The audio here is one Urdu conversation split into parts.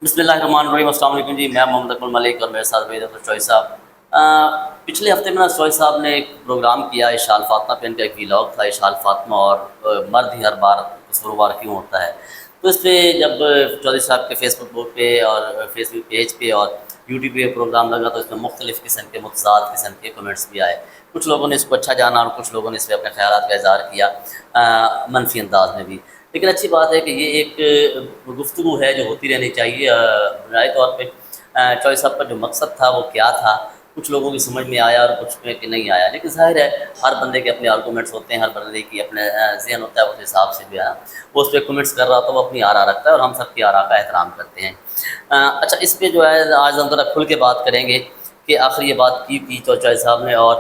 بسم اللہ الرحمن الرحیم۔ السلام علیکم جی، میں محمد اکمل ملک اور میرے ساتھ وحید اختر چوہی صاحب۔ پچھلے ہفتے میں چوہی صاحب نے ایک پروگرام کیا اشال فاطمہ پہ، ان کا ایک ویلاگ تھا اشال فاطمہ اور مرد ہی ہر بار قصوروار کیوں ہوتا ہے۔ تو اس پہ جب چودھری صاحب کے فیس بک پہ اور فیس بک پیج پہ اور یوٹیوب پہ پروگرام لگا تو اس میں مختلف قسم کے متضاد قسم کے کمنٹس بھی آئے۔ کچھ لوگوں نے اس کو اچھا جانا اور کچھ لوگوں نے اس پہ اپنے خیالات کا اظہار کیا منفی انداز میں بھی۔ لیکن اچھی بات ہے کہ یہ ایک گفتگو ہے جو ہوتی رہنی چاہیے۔ بنیادی طور پہ چوہی صاحب کا جو مقصد تھا وہ کیا تھا، کچھ لوگوں کی سمجھ میں آیا اور کچھ میں کہ نہیں آیا، لیکن ظاہر ہے ہر بندے کے اپنے آرگومنٹس ہوتے ہیں، ہر بندے کی اپنے ذہن ہوتا ہے، اس حساب سے جو ہے وہ اس پہ کمنٹس کر رہا تو وہ اپنی آراء رکھتا ہے اور ہم سب کی آراء کا احترام کرتے ہیں۔ اچھا، اس پہ جو ہے آج ہم ذرا کھل کے بات کریں گے کہ آخر یہ بات کی چوہی صاحب نے، اور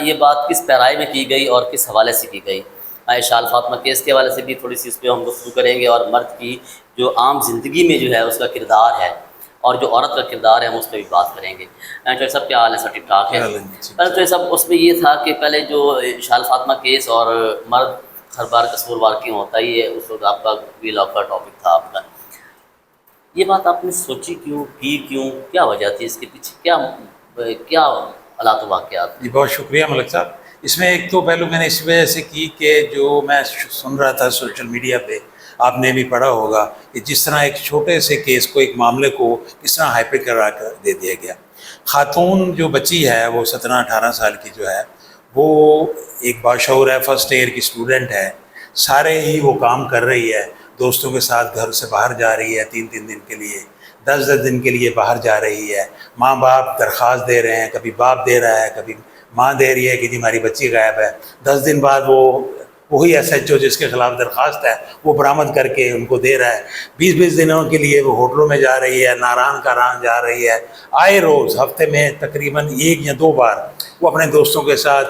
یہ بات کس پیرائی میں کی گئی اور کس حوالے سے کی گئی۔ اشال فاطمہ کیس کے حوالے سے بھی تھوڑی سی اس پہ ہم گفتگو کریں گے، اور مرد کی جو عام زندگی میں جو ہے اس کا کردار ہے اور جو عورت کا کردار ہے ہم اس پہ بھی بات کریں گے۔ چوہی صاحب کیا حال ہے؟ سب ٹھیک ٹھاک ہے؟ چوہی صاحب اس میں یہ تھا کہ پہلے جو اشال فاطمہ کیس اور مرد ہر بار قصوروار کیوں ہوتا ہے، یہ اس وقت آپ کا ویلاگ کا ٹاپک تھا آپ کا۔ یہ بات آپ نے سوچی کیوں، کی کیوں، کیا وجہ تھی اس کے پیچھے، کیا حالات و واقعات؟ جی بہت شکریہ ملک صاحب۔ اس میں ایک تو پہلو میں نے اس وجہ سے کی کہ جو میں سن رہا تھا سوشل میڈیا پہ، آپ نے بھی پڑھا ہوگا کہ جس طرح ایک چھوٹے سے کیس کو، ایک معاملے کو کس طرح ہائپر کرا کر دے دیا گیا۔ خاتون جو بچی ہے وہ 17-18 سال کی جو ہے، وہ ایک باشعور ہے، فرسٹ ایئر کی اسٹوڈنٹ ہے، سارے ہی وہ کام کر رہی ہے، دوستوں کے ساتھ گھر سے باہر جا رہی ہے 3 دن کے لیے، 10 دن کے لیے باہر جا رہی ہے، ماں باپ درخواست دے رہے ہیں، کبھی باپ دے رہا ہے، کبھی ماں دے رہی ہے کہ جی ہماری بچی غائب ہے۔ 10 دن بعد وہی ایس ایچ او جس کے خلاف درخواست ہے وہ برآمد کر کے ان کو دے رہا ہے۔ 20 دنوں کے لیے وہ ہوٹلوں میں جا رہی ہے، ناران کاران جا رہی ہے، آئے روز ہفتے میں تقریباً 1 یا 2 بار وہ اپنے دوستوں کے ساتھ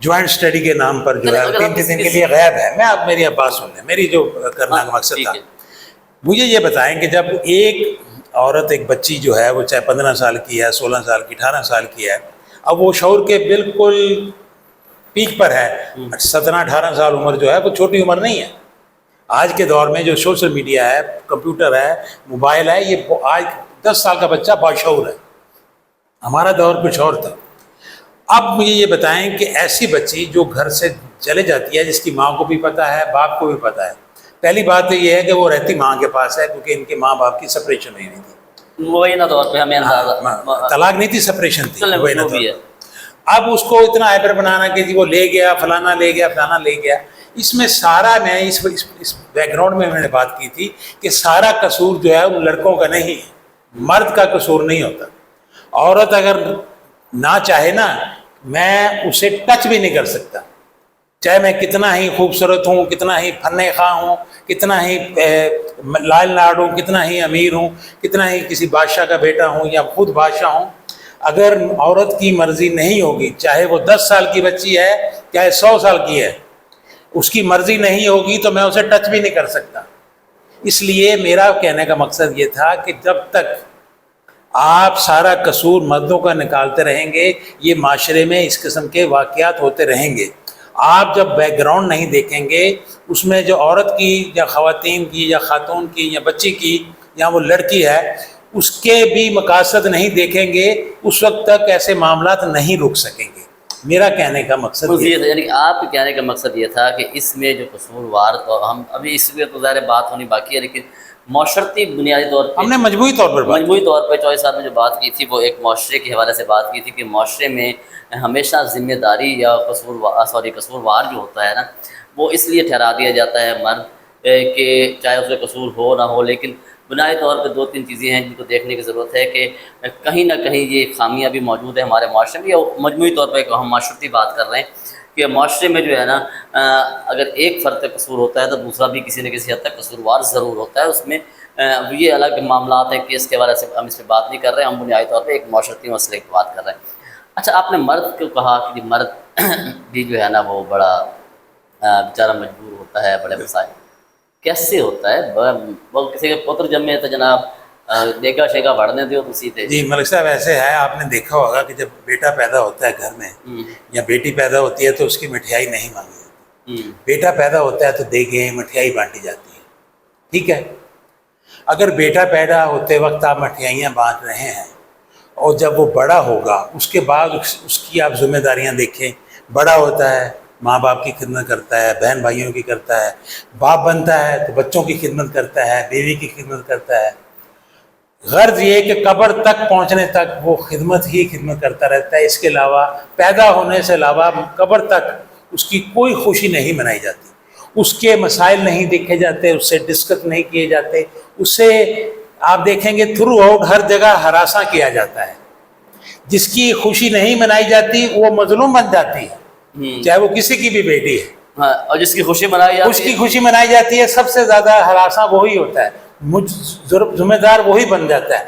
جوائنٹ اسٹڈی کے نام پر جو ہے 3 دن کے لیے غائب ہے۔ میں آپ میری اب بات سن لیں، میری جو کرنا کا مقصد تھا، مجھے یہ بتائیں کہ جب ایک عورت، ایک بچی جو ہے وہ چاہے 15 سال کی ہے، 16 سال کی، 18 سال کی ہے، اب وہ شعور کے بالکل پیک پر ہے۔ 17-18 سال عمر جو ہے وہ چھوٹی عمر نہیں ہے۔ آج کے دور میں جو سوشل میڈیا ہے، کمپیوٹر ہے، موبائل ہے، یہ آج 10 سال کا بچہ باشعور ہے۔ ہمارا دور کچھ اور تھا۔ اب مجھے یہ بتائیں کہ ایسی بچی جو گھر سے چلے جاتی ہے، جس کی ماں کو بھی پتہ ہے، باپ کو بھی پتہ ہے، پہلی بات تو یہ ہے کہ وہ رہتی ماں کے پاس ہے، کیونکہ ان کے ماں باپ کی سپریشن ہوئی نہیں تھی، وہی نہ طور پہ ہمیں طلاق نہیں تھی، سپریشن تھی، وہی نہ بھی ہے۔ اب اس کو اتنا ہائپر بنانا کہ جی وہ لے گیا، فلانا لے گیا، فلانا لے گیا، اس میں سارا، میں اس بیک گراؤنڈ میں نے بات کی تھی کہ سارا قصور جو ہے ان لڑکوں کا نہیں ہے، مرد کا قصور نہیں ہوتا۔ عورت اگر نہ چاہے نا، میں اسے ٹچ بھی نہیں کر سکتا، چاہے میں کتنا ہی خوبصورت ہوں، کتنا ہی فن خواہ ہوں، کتنا ہی لال لاڈ ہوں، کتنا ہی امیر ہوں، کتنا ہی کسی بادشاہ کا بیٹا ہوں یا خود بادشاہ ہوں، اگر عورت کی مرضی نہیں ہوگی، چاہے وہ 10 سال کی بچی ہے، چاہے 100 سال کی ہے، اس کی مرضی نہیں ہوگی تو میں اسے ٹچ بھی نہیں کر سکتا۔ اس لیے میرا کہنے کا مقصد یہ تھا کہ جب تک آپ سارا قصور مردوں کا نکالتے رہیں گے، یہ معاشرے میں اس قسم کے واقعات ہوتے رہیں گے۔ آپ جب بیک گراؤنڈ نہیں دیکھیں گے، اس میں جو عورت کی یا خواتین کی یا خاتون کی یا بچی کی یا وہ لڑکی ہے، اس کے بھی مقاصد نہیں دیکھیں گے، اس وقت تک ایسے معاملات نہیں رک سکیں گے۔ میرا کہنے کا مقصد یہ تھا، یعنی آپ کے کہنے کا مقصد یہ تھا کہ اس میں جو قصوروار، تو ہم ابھی اس میں تو ظاہر بات ہونی باقی ہے، لیکن معاشرتی بنیادی طور پہ ہم نے مجموعی طور پہ چوہی صاحب نے جو بات کی تھی وہ ایک معاشرے کے حوالے سے بات کی تھی کہ معاشرے میں ہمیشہ ذمہ داری یا قصوروار جو ہوتا ہے نا، وہ اس لیے ٹھہرا دیا جاتا ہے مرد کہ چاہے اس کا قصور ہو نہ ہو، لیکن بنیادی طور پہ 2-3 چیزیں ہیں جن کو دیکھنے کی ضرورت ہے کہ کہیں نہ کہیں یہ خامیاں بھی موجود ہیں ہمارے معاشرے میں، یا مجموعی طور پہ ہم معاشرتی بات کر رہے ہیں کہ معاشرے میں جو ہے نا، اگر ایک فرد کا قصور ہوتا ہے تو دوسرا بھی کسی نہ کسی حد تک قصوروار ضرور ہوتا ہے۔ اس میں یہ الگ معاملات ہیں کہ اس کے بارے سے ہم اس پہ بات نہیں کر رہے ہیں، ہم بنیادی طور پہ ایک معاشرتی مسئلے کی بات کر رہے ہیں۔ اچھا، آپ نے مرد کو کہا کہ مرد بھی جو ہے نا وہ بڑا بیچارہ مجبور ہوتا ہے، بڑے مسائل کیسے ہوتا ہے؟ وہ کسی کے پتر جمے تو جناب دیکھا شیگا بڑھنے دیو تو سیدھے۔ جی ملک صاحب، ایسے ہے، آپ نے دیکھا ہوگا کہ جب بیٹا پیدا ہوتا ہے گھر میں یا بیٹی پیدا ہوتی ہے تو اس کی مٹھائی نہیں مانگی جاتی، بیٹا پیدا ہوتا ہے تو دیگیں مٹھائی بانٹی جاتی ہے، ٹھیک ہے؟ اگر بیٹا پیدا ہوتے وقت آپ مٹھائیاں بانٹ رہے ہیں اور جب وہ بڑا ہوگا اس کے بعد اس کی آپ ذمہ داریاں دیکھیں، بڑا ہوتا ہے ماں باپ کی خدمت کرتا ہے، بہن بھائیوں کی کرتا ہے، باپ بنتا ہے تو بچوں کی خدمت کرتا ہے، بیوی کی خدمت کرتا ہے. غرض یہ کہ قبر تک پہنچنے تک وہ خدمت ہی خدمت کرتا رہتا ہے. اس کے علاوہ پیدا ہونے سے علاوہ قبر تک اس کی کوئی خوشی نہیں منائی جاتی، اس کے مسائل نہیں دیکھے جاتے، اس سے ڈسکس نہیں کیے جاتے، اس سے آپ دیکھیں گے تھرو آؤٹ ہر جگہ ہراساں کیا جاتا ہے. جس کی خوشی نہیں منائی جاتی وہ مظلوم بن جاتی ہے، چاہے وہ کسی کی بھی بیٹی ہے. ہاں، اور جس کی خوشی منائی جاتی ہے، اس کی خوشی منائی جاتی ہے، سب سے زیادہ ہراساں وہی ہوتا ہے، ذمہ دار وہی بن جاتا ہے،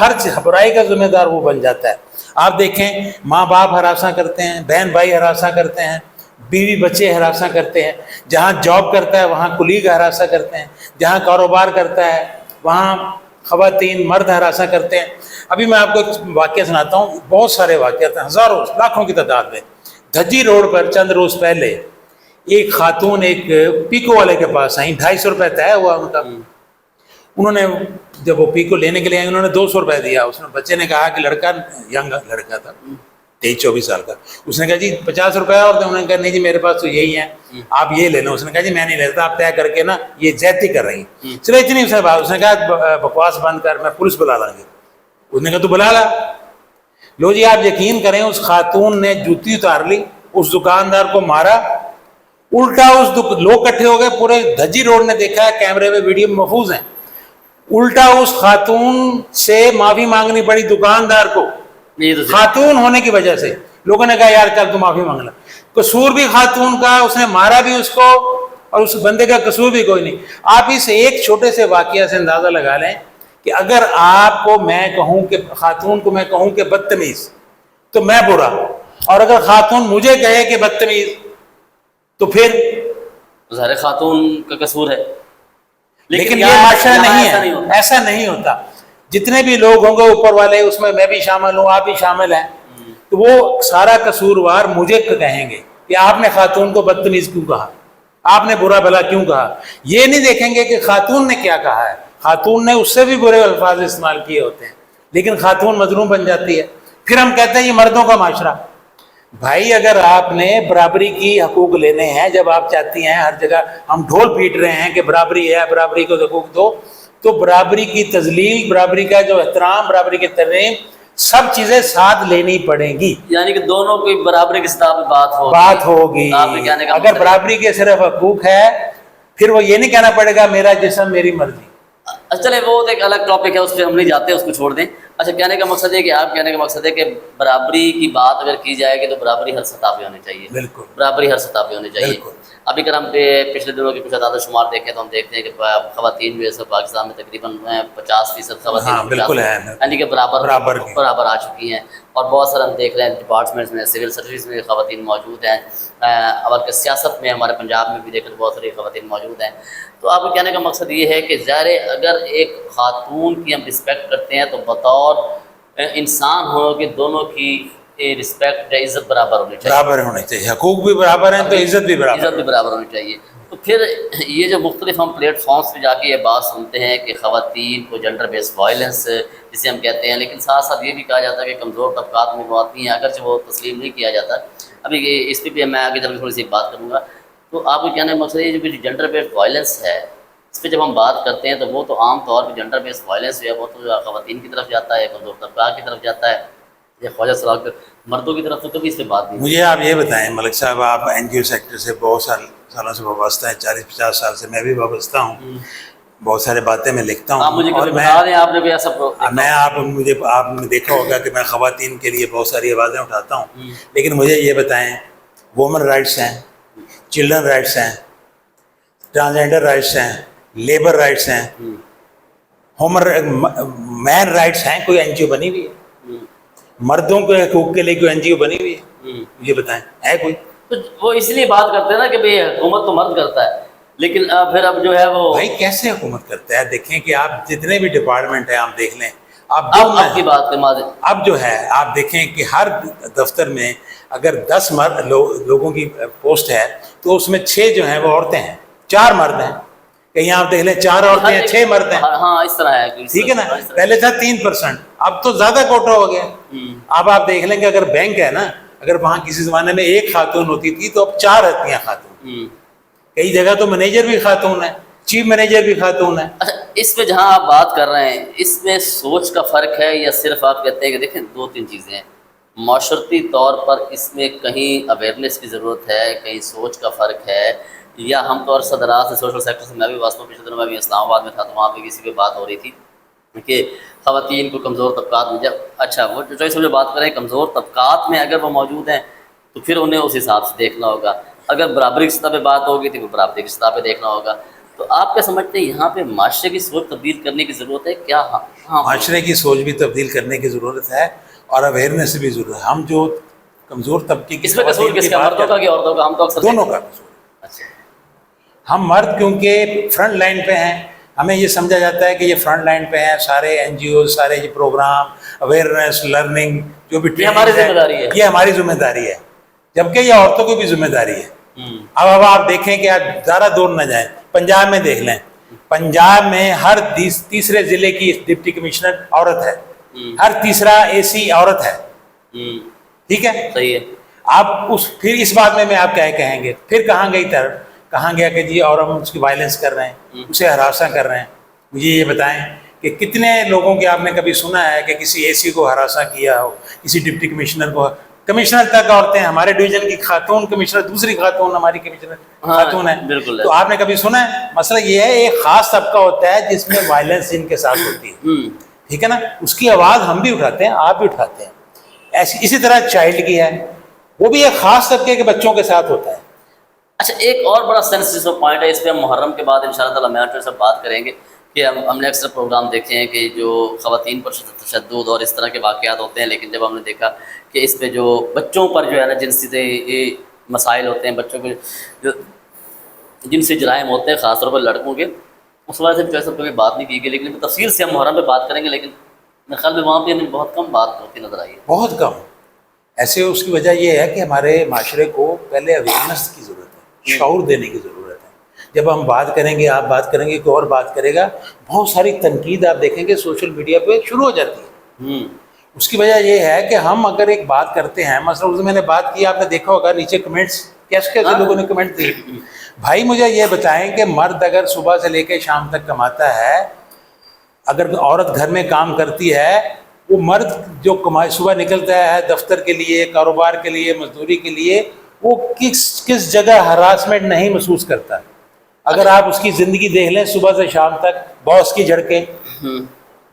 ہر برائی کا ذمہ دار وہ بن جاتا ہے. آپ دیکھیں ماں باپ ہراساں کرتے ہیں، بہن بھائی ہراساں کرتے ہیں، بیوی بچے ہراساں کرتے ہیں، جہاں جاب کرتا ہے وہاں کلیگ ہراساں کرتے ہیں، جہاں کاروبار کرتا ہے وہاں خواتین مرد ہراساں کرتے ہیں. ابھی میں آپ کو ایک واقعہ سناتا ہوں، بہت سارے واقعات ہیں، ہزاروں لاکھوں کی تعداد میں. دھجی روڈ پر چند روز پہلے ایک خاتون ایک پیکو والے کے پاس آئیں، 250 روپے طے ہوا ان کا. انہوں نے جب وہ پیکو لینے کے لیے آئے انہوں نے 200 روپے دیا. اس نے بچے نے کہا کہ لڑکا ینگ لڑکا تھا 23-24 سال کا، اس نے کہا جی 50 روپے اور انہوں نے کہا نہیں جی میرے پاس تو یہی ہیں آپ یہ لے لو. اس نے کہا جی میں نہیں لیتا، آپ طے کر کے نا یہ زیادتی کر رہی ہیں. چلو اتنی اس نے بات، اس نے کہا بکواس بند کر، میں پولیس بلا لاں گے. اس نے کہا تو بلا لا. لو جی آپ یقین کریں اس خاتون نے جوتی اتار لی، اس دکاندار کو مارا، الٹا لوگ کٹھے ہو گئے پورے دھجی روڈ نے دیکھا ہے، کیمرے میں ویڈیو محفوظ ہیں. الٹا اس خاتون سے معافی مانگنی پڑی دکاندار کو، خاتون ہونے کی وجہ سے. لوگوں نے کہا یار چل تو معافی مانگ لا. قصور بھی خاتون کا، اس نے مارا بھی اس کو اور اس بندے کا قصور بھی کوئی نہیں. آپ اس ایک چھوٹے سے واقعہ سے اندازہ لگا لیں کہ اگر آپ کو میں کہوں کہ خاتون کو میں کہوں کہ بدتمیز تو میں برا، اور اگر خاتون مجھے کہے کہ بدتمیز تو پھر ظاہر خاتون کا قصور ہے. لیکن یہ معاشرہ نہیں ہے، ایسا نہیں ہوتا. جتنے بھی لوگ ہوں گے اوپر والے، اس میں بھی شامل ہوں، آپ بھی شامل ہیں، تو وہ سارا قصوروار مجھے کہیں گے کہ آپ نے خاتون کو بدتمیز کیوں کہا، آپ نے برا بھلا کیوں کہا. یہ نہیں دیکھیں گے کہ خاتون نے کیا کہا ہے. خاتون نے اس سے بھی برے الفاظ استعمال کیے ہوتے ہیں، لیکن خاتون مظلوم بن جاتی ہے. پھر ہم کہتے ہیں یہ مردوں کا معاشرہ. بھائی اگر آپ نے برابری کی حقوق لینے ہیں، جب آپ چاہتی ہیں ہر جگہ ہم ڈھول پیٹ رہے ہیں کہ برابری ہے، برابری کو حقوق دو، تو برابری کی تذلیل، برابری کا جو احترام، برابری کی ترغیب، سب چیزیں ساتھ لینی پڑیں گی. یعنی کہ دونوں کی برابری کی سطح پہ بات ہوگی. اگر برابری کے صرف حقوق ہے پھر وہ یہ نہیں کہنا پڑے گا میرا جسم میری مرضی. چلے وہ ایک الگ ٹاپک ہے، اس پہ ہم نہیں جاتے، اس کو چھوڑ دیں. اچھا، کہنے کا مقصد ہے کہ آپ کہنے کا مقصد ہے کہ برابری کی بات اگر کی جائے گی تو برابری ہر سطح پہ ہونی چاہیے. بالکل برابری ہر سطح پہ ہونی چاہیے. ابھی اگر ہم پچھلے دنوں کے کچھ اعداد و شمار دیکھیں تو ہم دیکھتے ہیں کہ خواتین جو ہے پاکستان میں تقریباً 50% خواتین بالکل ہے، یعنی کہ برابر آ چکی ہیں. اور بہت سارے ہم دیکھ رہے ہیں ڈپارٹمنٹس میں، سول سروس میں خواتین موجود ہیں، اور کہ سیاست میں ہمارے پنجاب میں بھی دیکھیں تو بہت ساری خواتین موجود ہیں. تو آپ کو کہنے کا مقصد یہ ہے کہ ظاہر اگر ایک خاتون کی ہم رسپیکٹ کرتے ہیں تو بطور انسان ہو کہ دونوں کی رسپیکٹ عزت برابر ہونی چاہیے، برابر ہونے چاہیے. حقوق بھی برابر ہیں تو عزت بھی برابر ہونی چاہیے. تو پھر یہ جو مختلف ہم پلیٹ فارمس پہ جا کے یہ بات سنتے ہیں کہ خواتین کو جنڈر بیس وائلنس جسے ہم کہتے ہیں، لیکن ساتھ ساتھ یہ بھی کہا جاتا ہے کہ کمزور طبقات میں وہ آتی ہیں، اگرچہ وہ تسلیم نہیں کیا جاتا. ابھی اس پہ بھی میں آگے جب تھوڑی سی بات کروں گا. تو آپ کو کہنے کا مقصد یہ جو جنڈر بیس وائلنس ہے اس پہ جب ہم بات کرتے ہیں تو وہ تو عام طور پہ جنڈر بیس وائلنس جو ہے وہ تو خواتین کی طرف جاتا ہے، کمزور طبقات کی طرف جاتا ہے، یا خواجہ سراغ مردوں کی طرف تو کبھی اس پہ بات نہیں. مجھے آپ یہ بتائیں ملک صاحب، آپ این جی او سیکٹر سے بہت سالوں سے وابستہ ہیں، 40-50 سال سے میں بھی وابستہ ہوں. بہت سارے باتیں میں لکھتا ہوں. آپ مجھے کبھی بتا رہے ہیں آپ نے بھی ایسا آپ نے دیکھا ہوگا کہ میں خواتین کے لیے بہت ساری آوازیں اٹھاتا ہوں. لیکن مجھے یہ بتائیں، وومن رائٹس ہیں، چلڈرن رائٹس ہیں، ٹرانسجینڈر رائٹس ہیں، لیبر رائٹس ہیں، مین رائٹس ہیں، کوئی این جی او بنی ہوئی ہے؟ مردوں کے حقوق کے لیے کوئی این جی او بنی ہوئی ہے؟ مجھے بتائیں ہے کوئی؟ تو وہ اس لیے بات کرتے ہیں نا کہ بھئی حکومت تو مرد کرتا ہے، لیکن پھر اب جو ہے وہ بھائی کیسے حکومت کرتا ہے؟ دیکھیں کہ آپ جتنے بھی ڈپارٹمنٹ ہیں آپ دیکھ لیں. اب کی بات کے ماضی اب جو ہے آپ دیکھیں کہ ہر دفتر میں اگر 10 لوگوں کی پوسٹ ہے تو اس میں 6 جو ہیں وہ عورتیں ہیں، 4 مرد ہیں. کہیں آپ دیکھ لیں 4 عورتیں ہیں 6 مرد ہیں. ہاں اس طرح ہے. ٹھیک ہے نا, پہلے تھا 3%, اب تو زیادہ کوٹا ہو گیا. اب آپ دیکھ لیں کہ اگر بینک ہے نا, اگر وہاں کسی زمانے میں 1 خاتون ہوتی تھی تو اب 4 رہتی ہیں خاتون. کئی جگہ تو مینیجر بھی خاتون ہے, چیف مینیجر بھی خاتون ہے. اچھا, اس میں جہاں آپ بات کر رہے ہیں, اس میں سوچ کا فرق ہے یا صرف آپ کہتے ہیں کہ دیکھیں 2-3 چیزیں ہیں, معاشرتی طور پر اس میں کہیں اویئرنیس کی ضرورت ہے, کہیں سوچ کا فرق ہے, یا ہم تو عرصہ دراز سے سوشل سیکٹر سے, میں بھی واسطہ پچھلے دنوں میں بھی اسلام آباد میں تھا تو وہاں پہ کسی پہ بات ہو رہی تھی کہ خواتین کو کمزور طبقات میں, جب اچھا وہ جو بات کریں کمزور طبقات میں اگر وہ موجود ہیں تو پھر انہیں اس حساب سے دیکھنا ہوگا. اگر برابری کی سطح پہ بات ہوگی تو برابری کی سطح پہ دیکھنا ہوگا. تو آپ کیا سمجھتے ہیں یہاں پہ معاشرے کی سوچ تبدیل کرنے کی ضرورت ہے کیا؟ ہاں, معاشرے کی سوچ بھی تبدیل کرنے کی ضرورت ہے اور اویئرنیس بھی ضرورت ہے. ہم جو کمزور طبقے کی اس میں قصور کس کا, مردوں کا کہ عورتوں کا؟ ہم تو اکثر دونوں کا قصور. اچھا, ہم مرد کیونکہ فرنٹ لائن پہ ہیں, ہمیں یہ سمجھا جاتا ہے کہ یہ فرنٹ لائن پہ ہیں, سارے NGO, سارے یہ پروگرام اویئرنیس, لرننگ جو بھی ہماری ذمہ داری ہے, یہ ہماری ذمہ داری ہے, جبکہ یہ عورتوں کی بھی ذمہ داری ہے. اب آپ دیکھیں کہ آپ زیادہ دور نہ جائیں, پنجاب میں دیکھ لیں, پنجاب میں ہر تیسرے ضلع کی ڈپٹی کمشنر عورت ہے, ہر تیسرا AC عورت ہے. ٹھیک ہے, صحیح ہے. آپ پھر اس بات میں آپ کیا کہیں گے, پھر کہاں گئی کہاں گیا کہ جی اور ہم اس کی وائلنس کر رہے ہیں, اسے ہراساں کر رہے ہیں. مجھے یہ بتائیں کہ کتنے لوگوں کے آپ نے کبھی سنا ہے کہ کسی AC کو ہراساں کیا ہو, کسی ڈپٹی کمشنر کو, کمشنر تک عورتیں, ہمارے ڈویژن کی خاتون کمشنر, دوسری خاتون ہماری کمشنر خاتون ہے. بالکل, تو آپ نے کبھی سنا ہے؟ مسئلہ یہ ہے ایک خاص طبقہ ہوتا ہے جس میں وائلنس ان کے ساتھ ہوتی ہے. ٹھیک ہے نا, اس کی آواز ہم بھی اٹھاتے ہیں, آپ بھی اٹھاتے ہیں. اسی طرح چائلڈ کی ہے, وہ بھی ایک خاص طبقے کے بچوں کے ساتھ ہوتا ہے. اچھا, ایک اور بڑا سینسٹیو پوائنٹ ہے, اس پہ ہم محرم کے بعد انشاءاللہ تعالی میں سے بات کریں گے کہ ہم نے اکثر پروگرام دیکھے ہیں کہ جو خواتین پر تشدد اور اس طرح کے واقعات ہوتے ہیں, لیکن جب ہم نے دیکھا کہ اس پہ جو بچوں پر جو ہے نا جنسی مسائل ہوتے ہیں, بچوں کے جو جنسی جرائم ہوتے ہیں خاص طور پر لڑکوں کے, اس وجہ سے جو ہے سب کوئی بات نہیں کی گئی, لیکن تفصیل سے ہم محرم پہ بات کریں گے. لیکن میرے خیال میں وہاں پہ ہمیں بہت کم بات ہوتی نظر آئی ہے, بہت کم. ایسے اس کی وجہ یہ ہے کہ ہمارے معاشرے کو پہلے اویئرنیس کی ضرورت ہے, شعور دینے کی ضرورت ہے. جب ہم بات کریں گے, آپ بات کریں گے, کوئی اور بات کرے گا, بہت ساری تنقید آپ دیکھیں گے سوشل میڈیا پہ شروع ہو جاتی ہے. اس کی وجہ یہ ہے کہ ہم اگر ایک بات کرتے ہیں, مثلا اس میں نے بات کی, آپ نے دیکھا ہوگا نیچے کمنٹس کیسے لوگوں نے کمنٹ دیے. بھائی مجھے یہ بتائیں کہ مرد اگر صبح سے لے کے شام تک کماتا ہے, اگر عورت گھر میں کام کرتی ہے, وہ مرد جو صبح نکلتا ہے دفتر کے لیے, کاروبار کے لیے, مزدوری کے لیے, وہ کس جگہ ہراسمنٹ نہیں محسوس کرتا. اگر آپ اس کی زندگی دیکھ لیں صبح سے شام تک, باس کی جھڑکیں,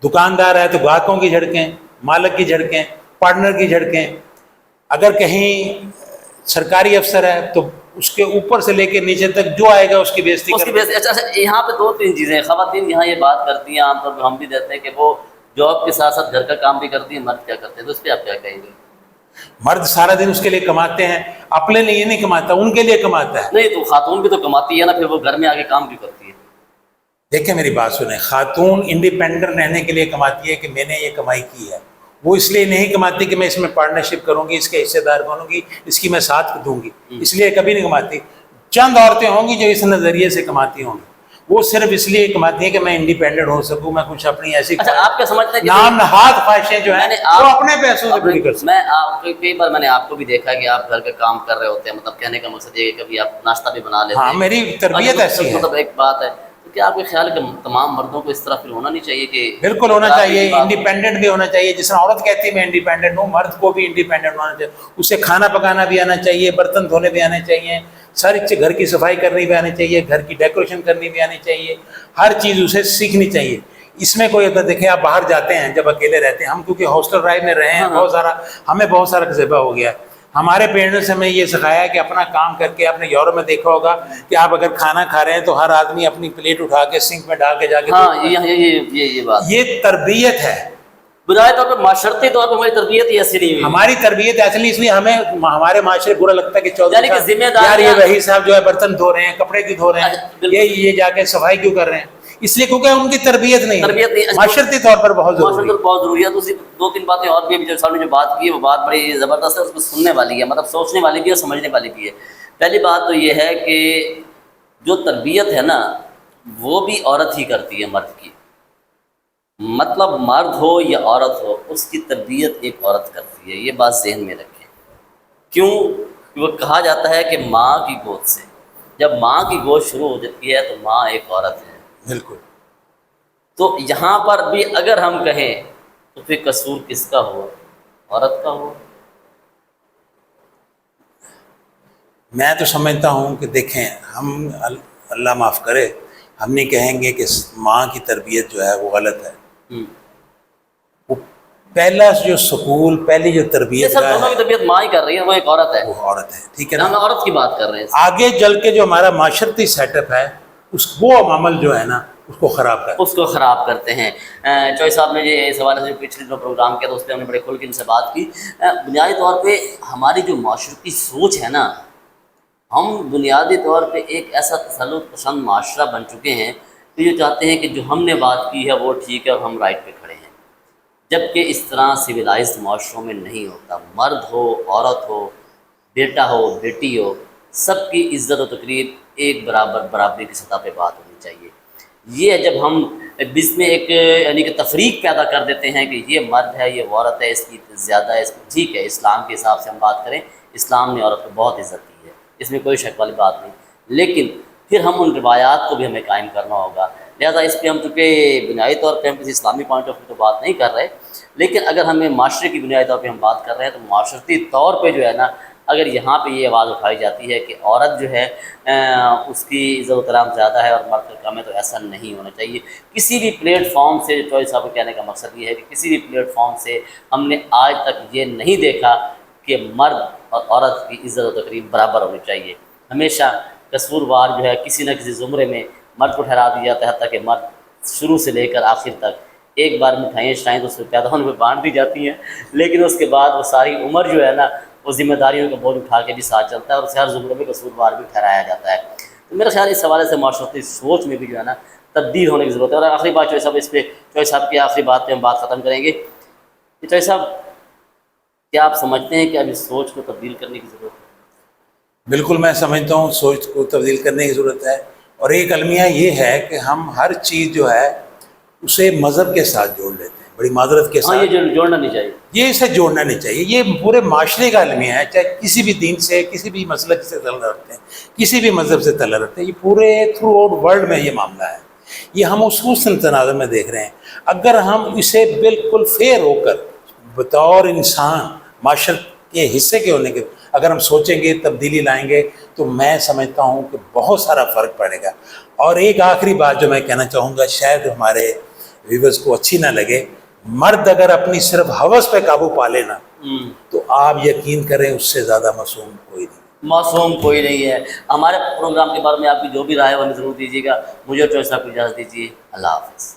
دکاندار ہے تو گاہکوں کی جھڑکیں, مالک کی جھڑکیں, پارٹنر کی جھڑکیں, اگر کہیں سرکاری افسر ہے تو اس کے اوپر سے لے کے نیچے تک جو آئے گا اس کی بےزتی. اچھا, یہاں پہ 2-3 چیزیں ہیں. خواتین یہاں یہ بات کرتی ہیں, عام طور پہ ہم بھی دیتے ہیں کہ وہ جاب کے ساتھ ساتھ گھر کا کام بھی کرتی ہیں, مرد کیا کرتے ہیں, تو اس پہ آپ کیا کہیں گے؟ مرد سارا دن اس کے لیے کماتے ہیں, اپنے لیے نہیں کماتا, ان کے لیے کماتا ہے. نہیں تو خاتون بھی تو کماتی ہے نا, پھر وہ گھر میں آگے کام کیوں کرتی ہے؟ دیکھیں میری بات سنیں, خاتون انڈیپینڈنٹ رہنے کے لیے کماتی ہے کہ میں نے یہ کمائی کی ہے. وہ اس لیے نہیں کماتی کہ میں اس میں پارٹنرشپ کروں گی, اس کے حصے دار بنوں گی, اس کی میں ساتھ دوں گی, اس لیے کبھی نہیں کماتی. چند عورتیں ہوں گی جو اس نظریے سے کماتی ہوں گی, وہ صرف اس لیے کماتی ہیں کہ میں انڈیپینڈنٹ ہو سکوں, میں کچھ اپنی ایسی آپ کیا سمجھتے ہیں نام نہاد خواہشیں جو ہیں وہ اپنے پیسوں سے پوری کر سکتے. کئی بار میں نے آپ کو بھی دیکھا کہ آپ گھر کا کام کر رہے ہوتے ہیں, مطلب کہنے کا مقصد یہ کہ کبھی آپ ناشتہ بھی بنا لیتے ہیں. ہاں, میری تربیت ایسی ہے. مطلب ایک بات ہے, تو کیا آپ کا خیال ہے کہ تمام مردوں کو اس طرح پھر ہونا نہیں چاہیے؟ کہ بالکل ہونا چاہیے, انڈیپینڈنٹ بھی ہونا چاہیے. جس طرح عورت کہتی ہے میں انڈیپینڈنٹ ہوں, مرد کو بھی انڈیپینڈنٹ ہونا چاہیے. اسے کھانا پکانا بھی آنا چاہیے, برتن دھونے بھی آنے چاہیے, ساری گھر کی صفائی کرنی بھی آنی چاہیے, گھر کی ڈیکوریشن کرنی بھی آنی چاہیے, ہر چیز اسے سیکھنی چاہیے. اس میں کوئی اگر دیکھیں, آپ باہر جاتے ہیں جب اکیلے رہتے ہیں, ہم کیونکہ ہاسٹل رائے میں رہے ہیں, ہمیں بہت سارا تجربہ ہو گیا. ہمارے پیرنٹس نے ہمیں یہ سکھایا کہ اپنا کام کر کے, اپنے یورپ میں دیکھا ہوگا کہ آپ اگر کھانا کھا رہے ہیں تو ہر آدمی اپنی پلیٹ اٹھا کے سنک میں ڈال کے جا کے, یہ تربیت ہے. بجائے طور پہ معاشرتی طور پر ہماری تربیت ہی ایسی نہیں ہوئی. ہماری تربیت ایسی نہیں, اس لیے ہمیں ہمارے معاشرے برا لگتا ہے کہ چودھری صاحب یہ وہی صاحب جو ہے برتن دھو رہے ہیں, کپڑے کیوں دھو رہے ہیں, یہ جا کے صفائی کیوں کر رہے ہیں. اس لیے کیونکہ ان کی تربیت نہیں, معاشرتی طور پر بہت ضروری ہے. دوسری 2-3 باتیں اور بھی جو صاحب نے جو بات کی ہے وہ بات بڑی زبردست ہے, اس کو سننے والی ہے, مطلب سوچنے والی بھی ہے اور سمجھنے والی بھی ہے. پہلی بات تو یہ ہے کہ جو تربیت ہے نا وہ بھی عورت ہی کرتی ہے مرد کی، مطلب مرد ہو یا عورت ہو، اس کی تربیت ایک عورت کرتی ہے، یہ بات ذہن میں رکھیں۔ کیوں؟ وہ کہا جاتا ہے کہ ماں کی گود سے، جب ماں کی گود شروع ہو جاتی ہے تو ماں ایک عورت ہے۔ بالکل۔ تو یہاں پر بھی اگر ہم کہیں تو پھر قصور کس کا ہو؟ عورت کا ہو۔ میں تو سمجھتا ہوں کہ دیکھیں، ہم اللہ معاف کرے، ہم نہیں کہیں گے کہ ماں کی تربیت جو ہے وہ غلط ہے۔ وہ پہلا جو سکول، پہلی جو یہ تربیت سب دونوں کی طبیعت ماں ہی کر رہی ہے، وہ ایک عورت ہے، وہ عورت ہے، ٹھیک ہے ہم نا۔ عورت کی بات کر رہے ہیں۔ آگے چل کے جو ہمارا معاشرتی سیٹ اپ ہے، وہ عمل جو ہے نا اس کو خراب کر، اس کو خراب کرتے ہیں۔ چوہے صاحب نے یہ اس حوالے سے پچھلے جو پروگرام کیا تو اس پہ ہم نے بڑے کھل کے ان سے بات کی۔ بنیادی طور پہ ہماری جو معاشرتی سوچ ہے نا، ہم بنیادی طور پہ ایک ایسا تسلط پسند معاشرہ بن چکے ہیں کہ یہ چاہتے ہیں کہ جو ہم نے بات کی ہے وہ ٹھیک ہے اور ہم رائٹ پہ کھڑے ہیں، جبکہ اس طرح سویلائزڈ معاشروں میں نہیں ہوتا۔ مرد ہو، عورت ہو، بیٹا ہو، بیٹی ہو، سب کی عزت و تقریر ایک برابری کی سطح پہ بات ہونی چاہیے۔ یہ جب ہم اس میں ایک یعنی کہ تفریق پیدا کر دیتے ہیں کہ یہ مرد ہے، یہ عورت ہے، اس کی زیادہ ہے، اس کی، ٹھیک ہے، اسلام کے حساب سے ہم بات کریں، اسلام نے عورت کو بہت عزت دی ہے، اس میں کوئی شک والی بات نہیں، لیکن پھر ہم ان روایات کو بھی ہمیں قائم کرنا ہوگا۔ لہٰذا اس پہ ہم چونکہ بنیادی طور پہ ہم کسی اسلامی پوائنٹ آف ویو تو بات نہیں کر رہے، لیکن اگر ہمیں معاشرے کی بنیادی طور پہ ہم بات کر رہے ہیں تو معاشرتی طور پہ جو ہے نا، اگر یہاں پہ یہ آواز اٹھائی جاتی ہے کہ عورت جو ہے اس کی عزت و احترام زیادہ ہے اور مرد کا کم ہے، تو ایسا نہیں ہونا چاہیے۔ کسی بھی پلیٹ فارم سے، چوہے صاحب کو کہنے کا مقصد یہ ہے کہ کسی بھی پلیٹ فارم سے ہم نے آج تک یہ نہیں دیکھا کہ مرد اور عورت کی عزت و تقریر برابر ہونی چاہیے۔ ہمیشہ قصوروار جو ہے کسی نہ کسی زمرے میں مرد کو ٹھہرا دیا جاتا ہے، حتیٰ کہ مرد شروع سے لے کر آخر تک ایک بار مٹھائیاں شٹائیں تو اس سے پیدا ہونے میں بانٹ دی جاتی ہیں، لیکن اس کے بعد وہ ساری عمر جو ہے نا وہ ذمہ داریوں کا بوجھ اٹھا کے بھی ساتھ چلتا ہے اور اسے ہر زمرے میں قصوروار بھی ٹھہرایا جاتا ہے۔ تو میرا خیال اس حوالے سے معاشرتی سوچ میں بھی جو ہے نا تبدیل ہونے کی ضرورت ہے۔ اور آخری بات چوہے صاحب، اس پہ چوہے صاحب کی آخری بات پہ ہم بات ختم کریں گے کہ چوہے صاحب کیا آپ سمجھتے ہیں کہ اب اس سوچ کو تبدیل کرنے کی ضرورت ہے؟ بالکل میں سمجھتا ہوں سوچ کو تبدیل کرنے کی ضرورت ہے، اور ایک المیہ یہ ہے کہ ہم ہر چیز جو ہے اسے مذہب کے ساتھ جوڑ لیتے ہیں، بڑی معذرت کے ہاں، ساتھ، یہ جوڑنا نہیں چاہیے، یہ اسے جوڑنا نہیں چاہیے۔ یہ پورے معاشرے کا المیہ ہے، چاہے کسی بھی دین سے، کسی بھی مسلک سے تعلق رکھتے ہیں، کسی بھی مذہب سے تعلق رکھتے ہیں، یہ پورے تھرو آؤٹ ورلڈ میں یہ معاملہ ہے۔ یہ ہم خصوصاً تناظر میں دیکھ رہے ہیں۔ اگر ہم اسے بالکل فیئر ہو کر بطور انسان معاشرت کے حصے کے ہونے کے اگر ہم سوچیں گے، تبدیلی لائیں گے، تو میں سمجھتا ہوں کہ بہت سارا فرق پڑے گا۔ اور ایک آخری بات جو میں کہنا چاہوں گا، شاید ہمارے ویورز کو اچھی نہ لگے، مرد اگر اپنی صرف ہوس پہ قابو پا لینا تو آپ یقین کریں اس سے زیادہ معصوم کوئی نہیں۔ معصوم کوئی نہیں ہے۔ ہمارے پروگرام کے بارے میں آپ کی جو بھی رائے ہے وہ ہمیں ضرور دیجیے گا۔ مجھے اور چوہے صاحب کو اجازت دیجیے، اللہ حافظ۔